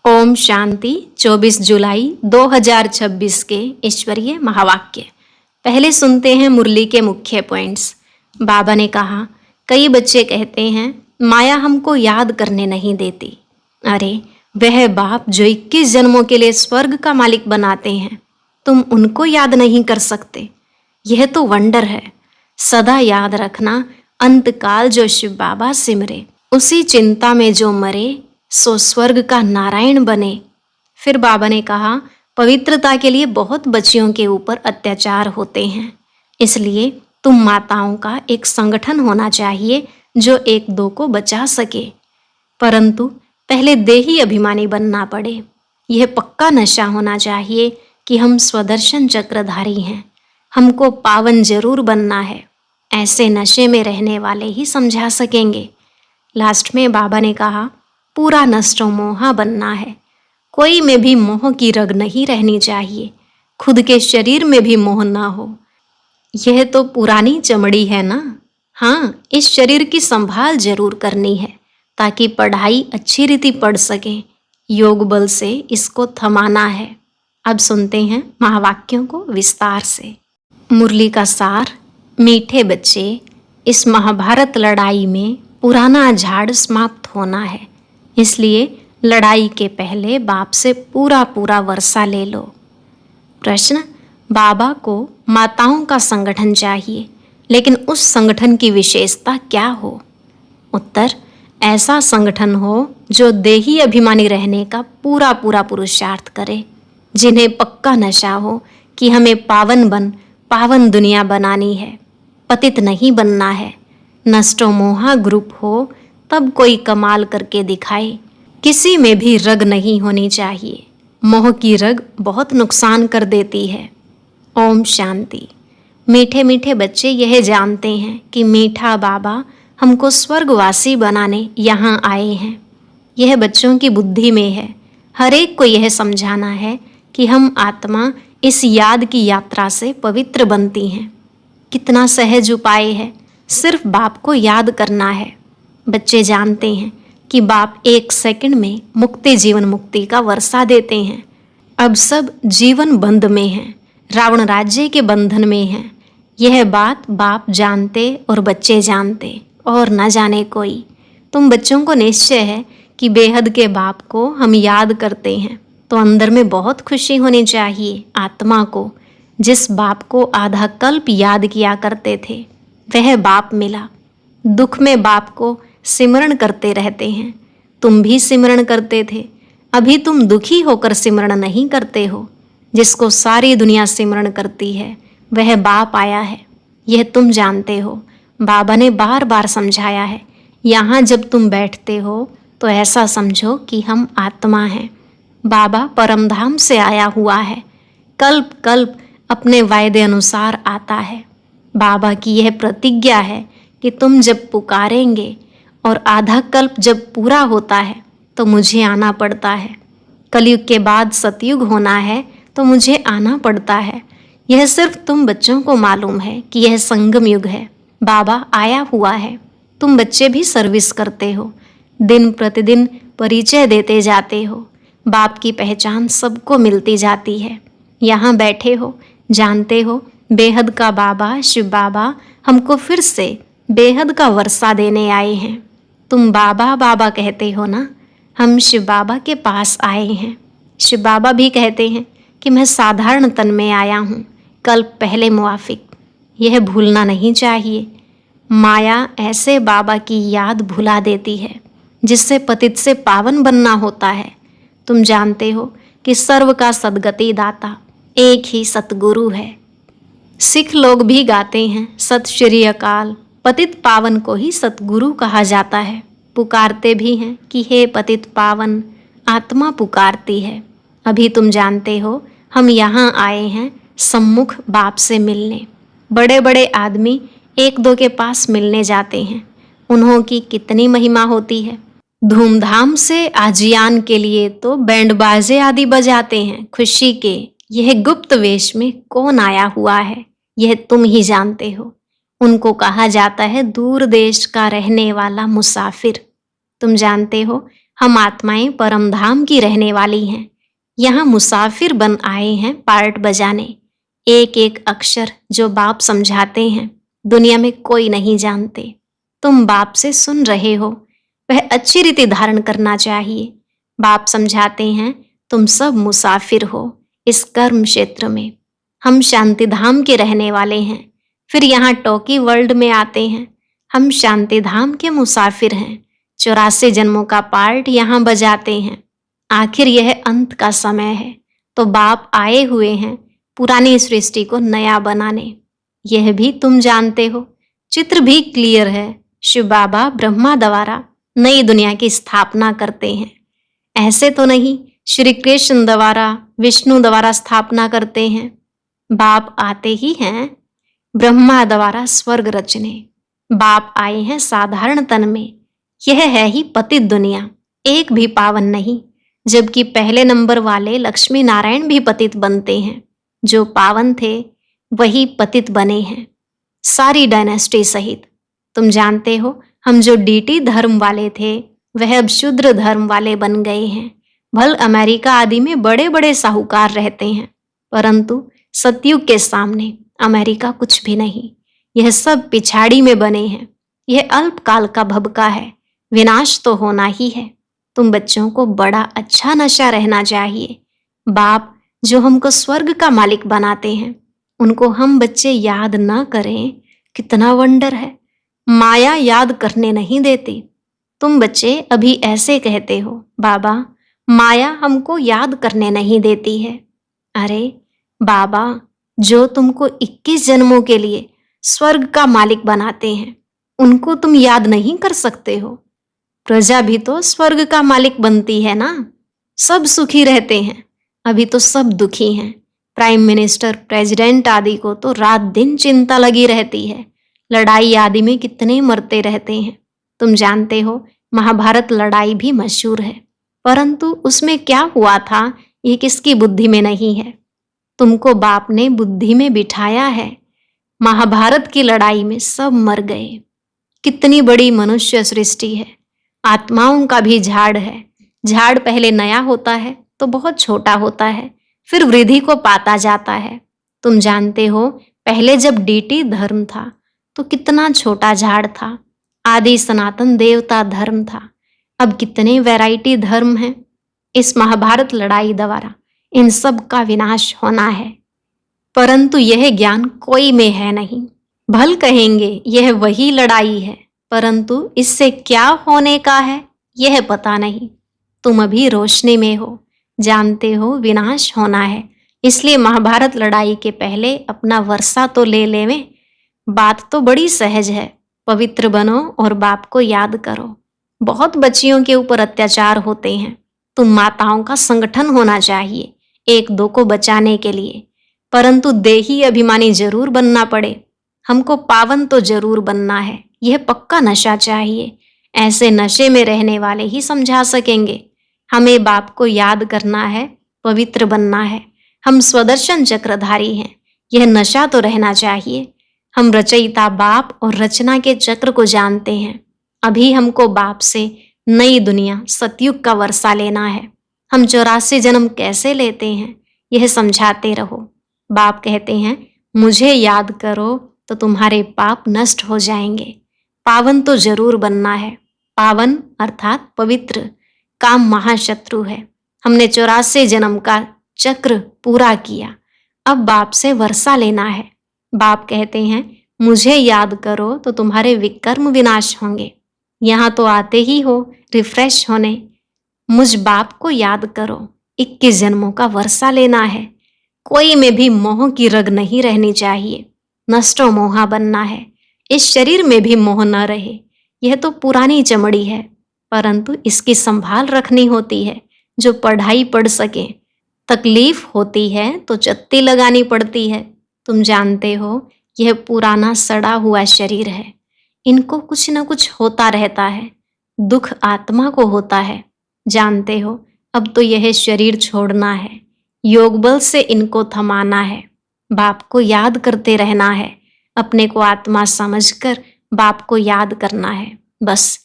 ओम शांति। 24 जुलाई 2026 के ईश्वरीय महावाक्य। पहले सुनते हैं मुरली के मुख्य पॉइंट्स। बाबा ने कहा, कई बच्चे कहते हैं माया हमको याद करने नहीं देती। अरे वह बाप जो 21 जन्मों के लिए स्वर्ग का मालिक बनाते हैं, तुम उनको याद नहीं कर सकते। यह तो वंडर है। सदा याद रखना, अंतकाल जो शिव बाबा सिमरे, उसी चिंता में जो मरे सो स्वर्ग का नारायण बने। फिर बाबा ने कहा, पवित्रता के लिए बहुत बच्चियों के ऊपर अत्याचार होते हैं, इसलिए तुम माताओं का एक संगठन होना चाहिए जो एक दो को बचा सके। परंतु पहले देही अभिमानी बनना पड़े। यह पक्का नशा होना चाहिए कि हम स्वदर्शन चक्रधारी हैं, हमको पावन जरूर बनना है। ऐसे नशे में रहने वाले ही समझा सकेंगे। लास्ट में बाबा ने कहा, पूरा नष्टो मोहा बनना है। कोई में भी मोह की रग नहीं रहनी चाहिए, खुद के शरीर में भी मोह ना हो। यह तो पुरानी चमड़ी है ना। हाँ, इस शरीर की संभाल जरूर करनी है ताकि पढ़ाई अच्छी रीति पढ़ सकें। योग बल से इसको थमाना है। अब सुनते हैं महावाक्यों को विस्तार से। मुरली का सार। मीठे बच्चे, इस महाभारत लड़ाई में पुराना झाड़ समाप्त होना है, इसलिए लड़ाई के पहले बाप से पूरा वर्षा ले लो। प्रश्न, बाबा को माताओं का संगठन चाहिए, लेकिन उस संगठन की विशेषता क्या हो? उत्तर, ऐसा संगठन हो जो देही अभिमानी रहने का पूरा पुरुषार्थ करे, जिन्हें पक्का नशा हो कि हमें पावन दुनिया बनानी है, पतित नहीं बनना है। नष्टो मोहा ग्रुप हो तब कोई कमाल करके दिखाए। किसी में भी रग नहीं होनी चाहिए। मोह की रग बहुत नुकसान कर देती है। ओम शांति। मीठे मीठे बच्चे यह जानते हैं कि मीठा बाबा हमको स्वर्गवासी बनाने यहाँ आए हैं। यह बच्चों की बुद्धि में है। हर एक को यह समझाना है कि हम आत्मा इस याद की यात्रा से पवित्र बनती हैं। कितना सहज उपाय है, सिर्फ बाप को याद करना है। बच्चे जानते हैं कि बाप 1 सेकंड में मुक्ति जीवन मुक्ति का वर्षा देते हैं। अब सब जीवन बंध में हैं, रावण राज्य के बंधन में हैं। यह बात बाप जानते और बच्चे जानते और न जाने कोई। तुम बच्चों को निश्चय है कि बेहद के बाप को हम याद करते हैं तो अंदर में बहुत खुशी होनी चाहिए। आत्मा को जिस बाप को आधा कल्प याद किया करते थे, वह बाप मिला। दुख में बाप को सिमरण करते रहते हैं। तुम भी सिमरण करते थे, अभी तुम दुखी होकर सिमरण नहीं करते हो। जिसको सारी दुनिया सिमरण करती है वह बाप आया है, यह तुम जानते हो। बाबा ने बार बार समझाया है। यहाँ जब तुम बैठते हो तो ऐसा समझो कि हम आत्मा हैं। बाबा परमधाम से आया हुआ है, कल्प कल्प अपने वायदे अनुसार आता है। बाबा की यह प्रतिज्ञा है कि तुम जब पुकारेंगे और आधा कल्प जब पूरा होता है तो मुझे आना पड़ता है। कलयुग के बाद सतयुग होना है तो मुझे आना पड़ता है। यह सिर्फ तुम बच्चों को मालूम है कि यह संगम युग है। बाबा आया हुआ है। तुम बच्चे भी सर्विस करते हो, दिन प्रतिदिन परिचय देते जाते हो। बाप की पहचान सबको मिलती जाती है। यहाँ बैठे हो, जानते हो बेहद का बाबा शिव बाबा हमको फिर से बेहद का वर्षा देने आए हैं। तुम बाबा बाबा कहते हो ना, हम शिव बाबा के पास आए हैं। शिव बाबा भी कहते हैं कि मैं साधारण तन में आया हूँ, कल्प पहले मुआफिक। यह भूलना नहीं चाहिए। माया ऐसे बाबा की याद भुला देती है जिससे पतित से पावन बनना होता है। तुम जानते हो कि सर्व का सद्गति दाता एक ही सतगुरु है। सिख लोग भी गाते हैं, सत श्री अकाल। पतित पावन को ही सतगुरु कहा जाता है। पुकारते भी हैं कि हे पतित पावन, आत्मा पुकारती है। अभी तुम जानते हो हम यहाँ आए हैं सम्मुख बाप से मिलने। बड़े बड़े आदमी एक दो के पास मिलने जाते हैं, उन्हों की कितनी महिमा होती है। धूमधाम से आजियान के लिए तो बैंड बाजे आदि बजाते हैं खुशी के। यह गुप्त वेश में कौन आया हुआ है, यह तुम ही जानते हो। उनको कहा जाता है दूर देश का रहने वाला मुसाफिर। तुम जानते हो हम आत्माएं परम धाम की रहने वाली हैं। यहाँ मुसाफिर बन आए हैं पार्ट बजाने। एक एक अक्षर जो बाप समझाते हैं दुनिया में कोई नहीं जानते। तुम बाप से सुन रहे हो, वह अच्छी रीति धारण करना चाहिए। बाप समझाते हैं तुम सब मुसाफिर हो इस कर्म क्षेत्र में। हम शांति धाम के रहने वाले हैं, फिर यहाँ टॉकी वर्ल्ड में आते हैं। हम शांति धाम के मुसाफिर हैं, 84 जन्मों का पार्ट यहाँ बजाते हैं। आखिर यह अंत का समय है, तो बाप आए हुए हैं पुरानी सृष्टि को नया बनाने। यह भी तुम जानते हो, चित्र भी क्लियर है। शिव बाबा ब्रह्मा द्वारा नई दुनिया की स्थापना करते हैं। ऐसे तो नहीं श्री कृष्ण द्वारा, विष्णु द्वारा स्थापना करते हैं। बाप आते ही हैं ब्रह्मा द्वारा स्वर्ग रचने। बाप आए हैं साधारण तन में। यह है ही पतित दुनिया, एक भी पावन नहीं। जबकि पहले नंबर वाले लक्ष्मी नारायण भी पतित बनते हैं। जो पावन थे वही पतित बने हैं, सारी डायनेस्टी सहित। तुम जानते हो हम जो डीटी धर्म वाले थे वह अब शूद्र धर्म वाले बन गए हैं। भल अमेरिका आदि में बड़े बड़े साहूकार रहते हैं, परंतु सतयुग के सामने अमेरिका कुछ भी नहीं। यह सब पिछाड़ी में बने हैं। यह अल्पकाल का भबका है, विनाश तो होना ही है। तुम बच्चों को बड़ा अच्छा नशा रहना चाहिए। बाप जो हमको स्वर्ग का मालिक बनाते हैं उनको हम बच्चे याद न करें, कितना वंडर है। माया याद करने नहीं देती। तुम बच्चे अभी ऐसे कहते हो, बाबा माया हमको याद करने नहीं देती है। अरे बाबा, जो तुमको 21 जन्मों के लिए स्वर्ग का मालिक बनाते हैं उनको तुम याद नहीं कर सकते हो। प्रजा भी तो स्वर्ग का मालिक बनती है ना। सब सुखी रहते हैं, अभी तो सब दुखी हैं। प्राइम मिनिस्टर, प्रेसिडेंट आदि को तो रात दिन चिंता लगी रहती है। लड़ाई आदि में कितने मरते रहते हैं। तुम जानते हो महाभारत लड़ाई भी मशहूर है, परंतु उसमें क्या हुआ था ये किसकी बुद्धि में नहीं है। तुमको बाप ने बुद्धि में बिठाया है। महाभारत की लड़ाई में सब मर गए। कितनी बड़ी मनुष्य सृष्टि है। आत्माओं का भी झाड़ है। झाड़ पहले नया होता है तो बहुत छोटा होता है, फिर वृद्धि को पाता जाता है। तुम जानते हो पहले जब डीटी धर्म था तो कितना छोटा झाड़ था। आदि सनातन देवता धर्म था। अब कितने वैरायटी धर्म हैं। इस महाभारत लड़ाई द्वारा इन सब का विनाश होना है, परंतु यह ज्ञान कोई में है नहीं। भल कहेंगे यह वही लड़ाई है, परंतु इससे क्या होने का है यह पता नहीं। तुम अभी रोशनी में हो, जानते हो विनाश होना है। इसलिए महाभारत लड़ाई के पहले अपना वर्षा तो ले लेवें। बात तो बड़ी सहज है, पवित्र बनो और बाप को याद करो। बहुत बच्चियों के ऊपर अत्याचार होते हैं। तुम माताओं का संगठन होना चाहिए एक दो को बचाने के लिए, परंतु देही अभिमानी जरूर बनना पड़े। हमको पावन तो जरूर बनना है, यह पक्का नशा चाहिए। ऐसे नशे में रहने वाले ही समझा सकेंगे। हमें बाप को याद करना है, पवित्र बनना है। हम स्वदर्शन चक्रधारी हैं, यह नशा तो रहना चाहिए। हम रचयिता बाप और रचना के चक्र को जानते हैं। अभी हमको बाप से नई दुनिया सतयुग का वर्षा लेना है। हम 84 जन्म कैसे लेते हैं यह समझाते रहो। बाप कहते हैं मुझे याद करो तो तुम्हारे पाप नष्ट हो जाएंगे। पावन तो जरूर बनना है। पावन अर्थात पवित्र। काम महाशत्रु है। हमने 84 जन्म का चक्र पूरा किया, अब बाप से वर्षा लेना है। बाप कहते हैं मुझे याद करो तो तुम्हारे विकर्म विनाश होंगे। यहाँ तो आते ही हो रिफ्रेश होने। मुझ बाप को याद करो। 21 जन्मों का वर्षा लेना है। कोई में भी मोह की रग नहीं रहनी चाहिए। नष्टो मोहा बनना है। इस शरीर में भी मोह न रहे। यह तो पुरानी चमड़ी है, परंतु इसकी संभाल रखनी होती है। जो पढ़ाई पढ़ सके। तकलीफ होती है तो चत्ती लगानी पड़ती है। तुम जानते हो यह पुराना सड़ा हुआ शरीर है। इनको कुछ न कुछ होता रहता है। दुख आत्मा को होता है। जानते हो अब तो यह शरीर छोड़ना है। योग बल से इनको थमाना है। बाप को याद करते रहना है। अपने को आत्मा समझकर बाप को याद करना है बस।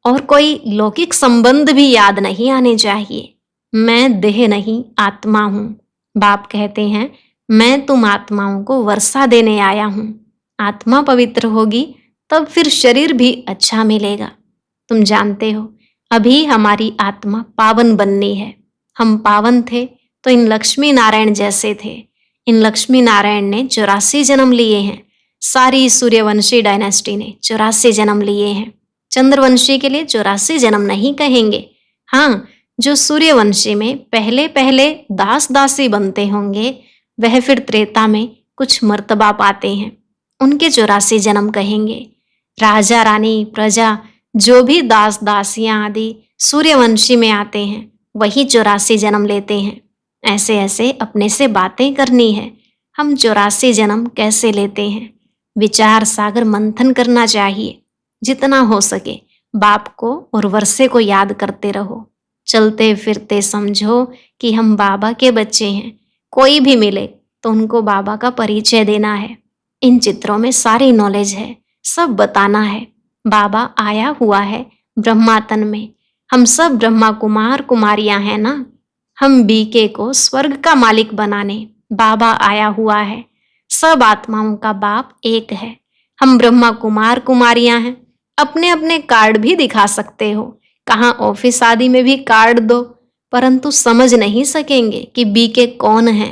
और कोई लौकिक संबंध भी याद नहीं आने चाहिए। मैं देह नहीं आत्मा हूँ। बाप कहते हैं, मैं तुम आत्माओं को वर्षा देने आया हूँ। आत्मा पवित्र होगी तब फिर शरीर भी अच्छा मिलेगा। तुम जानते हो, अभी हमारी आत्मा पावन बननी है। हम पावन थे तो इन लक्ष्मी नारायण जैसे थे। इन लक्ष्मी नारायण ने 84 जन्म लिए हैं। सारी सूर्यवंशी डायनेस्टी ने 84 जन्म लिए हैं। चंद्रवंशी के लिए 84 जन्म नहीं कहेंगे। हाँ, जो सूर्यवंशी में पहले पहले दास दासी बनते होंगे, वह फिर त्रेता में कुछ मर्तबा पाते हैं, उनके 84 जन्म कहेंगे। राजा रानी प्रजा जो भी दास दासियां आदि सूर्यवंशी में आते हैं, वही 84 जन्म लेते हैं। ऐसे ऐसे अपने से बातें करनी है। हम 84 जन्म कैसे लेते हैं, विचार सागर मंथन करना चाहिए। जितना हो सके बाप को और वर्षे को याद करते रहो। चलते फिरते समझो कि हम बाबा के बच्चे हैं। कोई भी मिले तो उनको बाबा का परिचय देना है। इन चित्रों में सारी नॉलेज है, सब बताना है। बाबा आया हुआ है ब्रह्मा तन में। हम सब ब्रह्मा कुमार कुमारियां हैं ना। हम बीके को स्वर्ग का मालिक बनाने बाबा आया हुआ है। सब आत्माओं का बाप एक है। हम ब्रह्मा कुमार कुमारियां हैं। अपने अपने कार्ड भी दिखा सकते हो, कहाँ ऑफिस आदि में भी कार्ड दो, परंतु समझ नहीं सकेंगे कि बीके कौन है।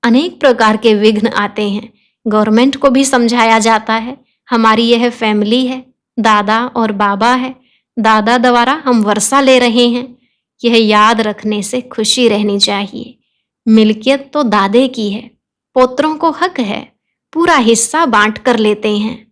अनेक प्रकार के विघ्न आते हैं। गवर्नमेंट को भी समझाया जाता है, हमारी यह फैमिली है, दादा और बाबा है। दादा द्वारा हम वर्षा ले रहे हैं। यह याद रखने से खुशी रहनी चाहिए। मिल्कियत तो दादे की है, पोत्रों को हक है, पूरा हिस्सा बांट कर लेते हैं।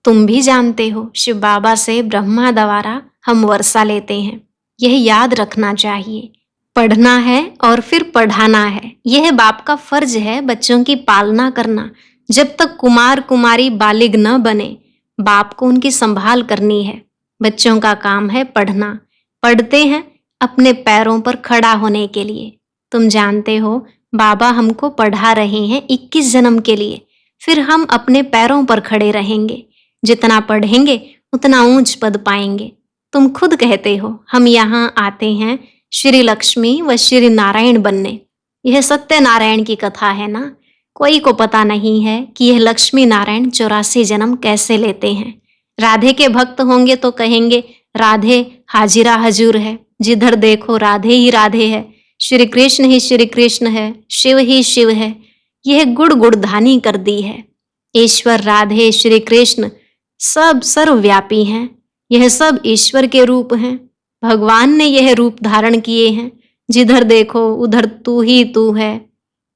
तुम भी जानते हो, शिव बाबा से ब्रह्मा द्वारा हम वर्षा लेते हैं। यह याद रखना चाहिए। पढ़ना है और फिर पढ़ाना है। यह बाप का फर्ज है, बच्चों की पालना करना। जब तक कुमार कुमारी बालिग न बने, बाप को उनकी संभाल करनी है। बच्चों का काम है पढ़ना। पढ़ते हैं अपने पैरों पर खड़ा होने के लिए। तुम जानते हो, बाबा हमको पढ़ा रहे हैं 21 जन्म के लिए। फिर हम अपने पैरों पर खड़े रहेंगे। जितना पढ़ेंगे उतना ऊंच पद पाएंगे। तुम खुद कहते हो, हम यहाँ आते हैं श्री लक्ष्मी व श्री नारायण बनने। यह सत्यनारायण की कथा है ना। कोई को पता नहीं है कि यह लक्ष्मी नारायण 84 जन्म कैसे लेते हैं। राधे के भक्त होंगे तो कहेंगे राधे हाजिरा हजूर है, जिधर देखो राधे ही राधे है, श्री कृष्ण ही श्री कृष्ण है, शिव ही शिव है। यह गुड़ गुड़धानी कर दी है। ईश्वर राधे श्री कृष्ण सब सर्वव्यापी हैं। यह सब ईश्वर के रूप हैं। भगवान ने यह रूप धारण किए हैं। जिधर देखो उधर तू ही तू है।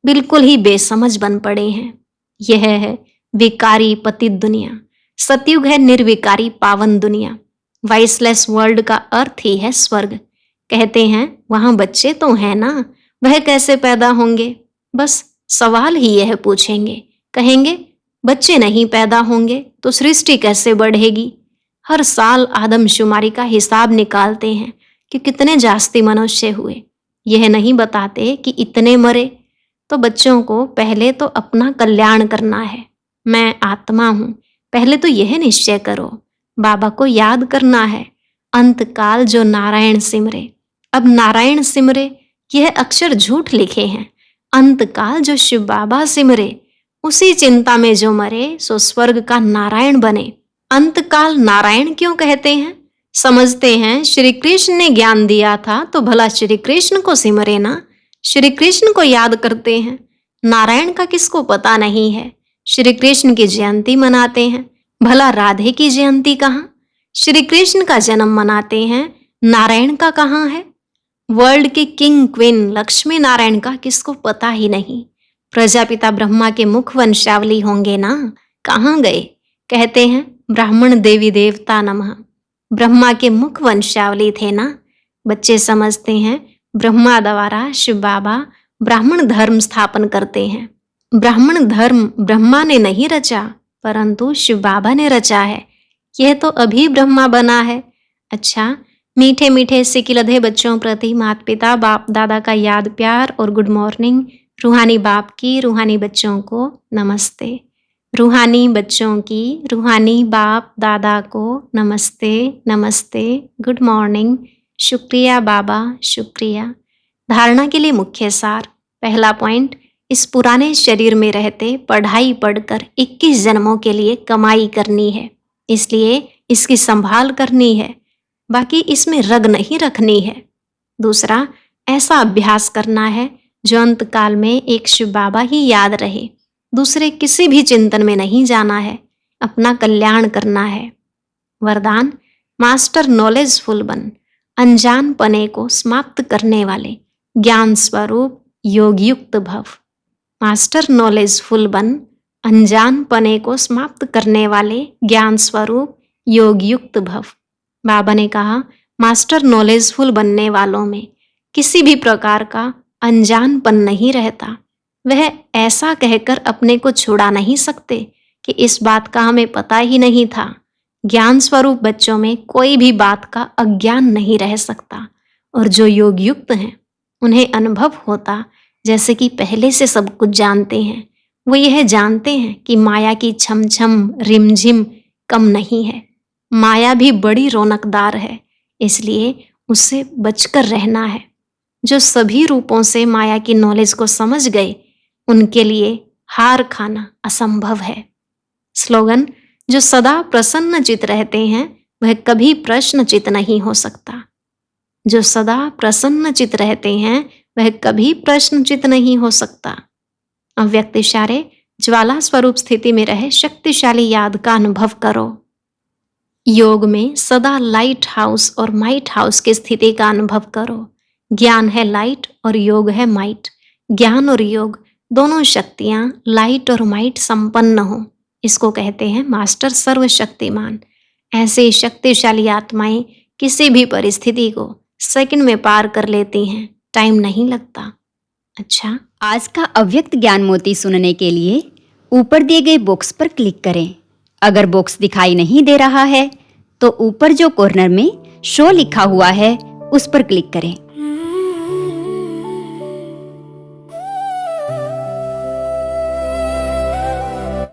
बिल्कुल ही बेसमझ बन पड़े हैं। यह है विकारी पतित दुनिया। सतयुग है निर्विकारी पावन दुनिया। वाइसलेस वर्ल्ड का अर्थ ही है स्वर्ग। कहते हैं वहां बच्चे तो हैं ना, वह कैसे पैदा होंगे। बस सवाल ही यह पूछेंगे, कहेंगे बच्चे नहीं पैदा होंगे तो सृष्टि कैसे बढ़ेगी। हर साल आदमशुमारी का हिसाब निकालते हैं कि कितने जास्ती मनुष्य हुए। यह नहीं बताते कि इतने मरे। तो बच्चों को पहले तो अपना कल्याण करना है। मैं आत्मा हूँ, पहले तो यह निश्चय करो। बाबा को याद करना है। अंतकाल जो नारायण सिमरे। अब नारायण सिमरे, यह अक्षर झूठ लिखे हैं। अंतकाल जो शिव बाबा सिमरे, उसी चिंता में जो मरे सो स्वर्ग का नारायण बने। अंतकाल नारायण क्यों कहते हैं? समझते हैं श्री कृष्ण ने ज्ञान दिया था तो भला श्री कृष्ण को सिमरे ना। श्री कृष्ण को याद करते हैं। नारायण का किसको पता नहीं है। श्री कृष्ण की जयंती मनाते हैं, भला राधे की जयंती कहाँ? श्री कृष्ण का जन्म मनाते हैं, नारायण का कहाँ है? वर्ल्ड के किंग क्वीन लक्ष्मी नारायण का किसको पता ही नहीं। प्रजापिता ब्रह्मा के मुख वंशावली होंगे ना, कहाँ गए? कहते हैं ब्राह्मण देवी देवता नमः। ब्रह्मा के मुख वंशावली थे ना। बच्चे समझते हैं ब्रह्मा द्वारा शिव बाबा ब्राह्मण धर्म स्थापन करते हैं। ब्राह्मण धर्म ब्रह्मा ने नहीं रचा, परंतु शिव बाबा ने रचा है। यह तो अभी ब्रह्मा बना है। अच्छा, मीठे मीठे सिकिलधे बच्चों प्रति माता पिता बाप दादा का याद प्यार और गुड मॉर्निंग। रूहानी बाप की रूहानी बच्चों को नमस्ते। रूहानी बच्चों की रूहानी बाप दादा को नमस्ते नमस्ते, गुड मॉर्निंग, शुक्रिया बाबा शुक्रिया। धारणा के लिए मुख्य सार। पहला पॉइंट, इस पुराने शरीर में रहते पढ़ाई पढ़कर 21 जन्मों के लिए कमाई करनी है, इसलिए इसकी संभाल करनी है, बाकी इसमें रग नहीं रखनी है। दूसरा, ऐसा अभ्यास करना है जो अंत काल में एक शिव बाबा ही याद रहे, दूसरे किसी भी चिंतन में नहीं जाना है, अपना कल्याण करना है। वरदान, मास्टर नॉलेजफुल बन, अनजान पने को समाप्त करने वाले ज्ञान स्वरूप योगयुक्त भव। मास्टर नॉलेजफुल बन, अनजान पने को समाप्त करने वाले ज्ञान स्वरूप योगयुक्त भव। बाबा ने कहा, मास्टर नॉलेजफुल बनने वालों में किसी भी प्रकार का अनजानपन नहीं रहता। वह ऐसा कहकर अपने को छुड़ा नहीं सकते कि इस बात का हमें पता ही नहीं था। ज्ञान स्वरूप बच्चों में कोई भी बात का अज्ञान नहीं रह सकता, और जो योग युक्त हैं उन्हें अनुभव होता जैसे कि पहले से सब कुछ जानते हैं। वो यह जानते हैं कि माया की छम छम रिमझिम कम नहीं है, माया भी बड़ी रौनकदार है, इसलिए उससे बचकर रहना है। जो सभी रूपों से माया की नॉलेज को समझ गए, उनके लिए हार खाना असंभव है। स्लोगन, जो सदा प्रसन्नचित रहते हैं वह कभी प्रश्नचित नहीं हो सकता। जो सदा प्रसन्नचित रहते हैं वह कभी प्रश्नचित नहीं हो सकता। अव्यक्त इशारे, ज्वाला स्वरूप स्थिति में रहे शक्तिशाली याद का अनुभव करो। योग में सदा लाइट हाउस और माइट हाउस की स्थिति का अनुभव करो। ज्ञान है लाइट और योग है माइट। ज्ञान और योग दोनों शक्तियां लाइट और माइट संपन्न हो, इसको कहते हैं मास्टर सर्वशक्तिमान। ऐसे शक्तिशाली आत्माएं किसी भी परिस्थिति को सेकंड में पार कर लेती हैं, टाइम नहीं लगता। अच्छा, आज का अव्यक्त ज्ञान मोती सुनने के लिए ऊपर दिए गए बॉक्स पर क्लिक करें। अगर बॉक्स दिखाई नहीं दे रहा है तो ऊपर जो कॉर्नर में शो लिखा हुआ है उस पर क्लिक करें।